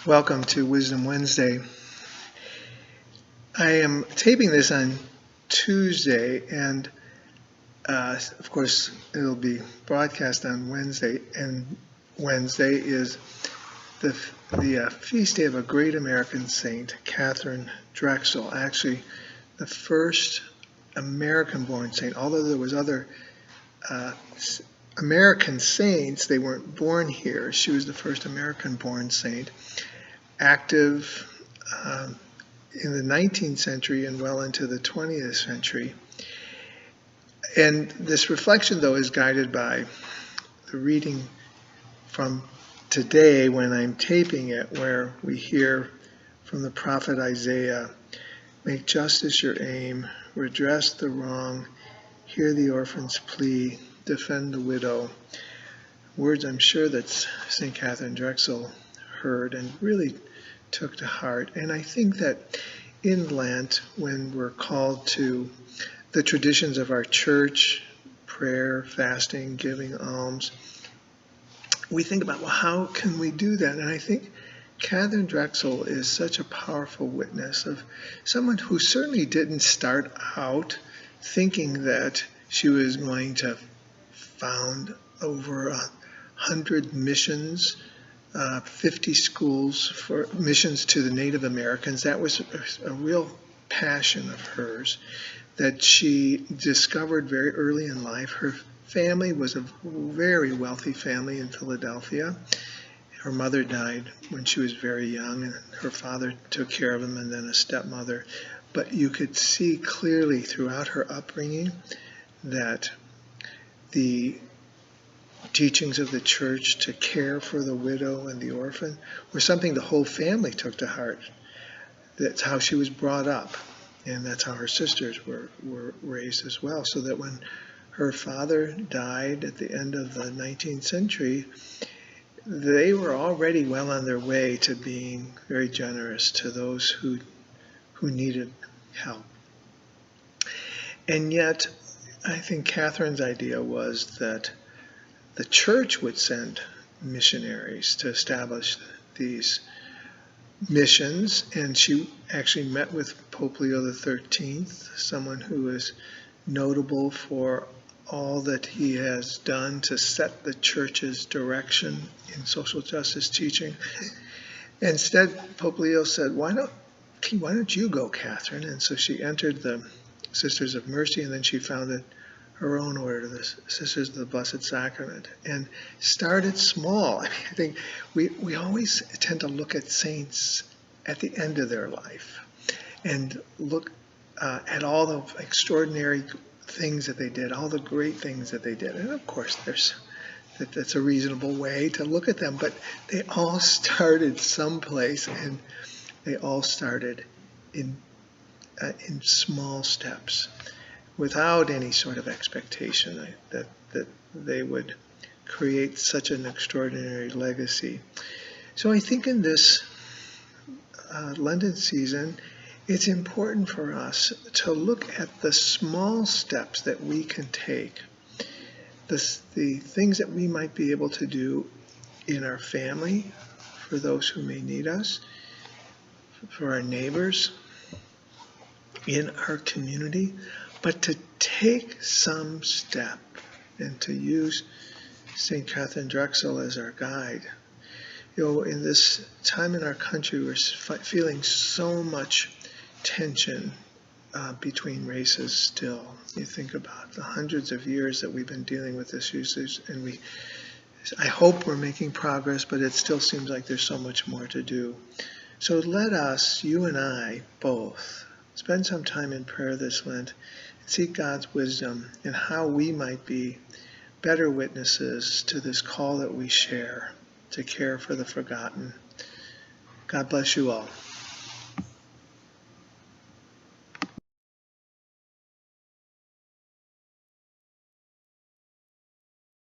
Welcome to Wisdom Wednesday. I am taping this on Tuesday, and of course, it'll be broadcast on Wednesday. And Wednesday is the feast day of a great American saint, Katherine Drexel. Actually, the first American-born saint. Although there was other American saints, they weren't born here. She was the first American-born saint. Active in the 19th century and well into the 20th century. And this reflection, though, is guided by the reading from today when I'm taping it, where we hear from the prophet Isaiah, "Make justice your aim, redress the wrong, hear the orphan's plea, defend the widow." Words I'm sure that St. Katherine Drexel heard and really took to heart. And I think that in Lent, when we're called to the traditions of our church, prayer, fasting, giving alms, we think about, well, how can we do that? And I think Katherine Drexel is such a powerful witness of someone who certainly didn't start out thinking that she was going to found over 100 missions, 50 schools for missions to the Native Americans. That was a real passion of hers that she discovered very early in life. Her family was a very wealthy family in Philadelphia. Her mother died when she was very young, and her father took care of him, and then a stepmother. But you could see clearly throughout her upbringing that the teachings of the church to care for the widow and the orphan were something the whole family took to heart. That's how she was brought up, and that's how her sisters were raised as well. So that when her father died at the end of the 19th century, they were already well on their way to being very generous to those who needed help. And yet, I think Catherine's idea was that the church would send missionaries to establish these missions, and she actually met with Pope Leo XIII, someone who is notable for all that he has done to set the church's direction in social justice teaching. Instead, Pope Leo said, why don't you go, Katherine? And so she entered the Sisters of Mercy, and then she founded her own order, the Sisters of the Blessed Sacrament, and started small. I think we always tend to look at saints at the end of their life and look at all the extraordinary things that they did, all the great things that they did. And of course, that's a reasonable way to look at them, but they all started someplace, and they all started in small steps, without any sort of expectation that they would create such an extraordinary legacy. So I think in this Lenten season, it's important for us to look at the small steps that we can take, the things that we might be able to do in our family, for those who may need us, for our neighbors, in our community, but to take some step and to use St. Katherine Drexel as our guide. In this time in our country, we're feeling so much tension between races still. You think about the hundreds of years that we've been dealing with this usage, and I hope we're making progress, but it still seems like there's so much more to do. So let us, you and I, both, spend some time in prayer this Lent and seek God's wisdom in how we might be better witnesses to this call that we share to care for the forgotten. God bless you all.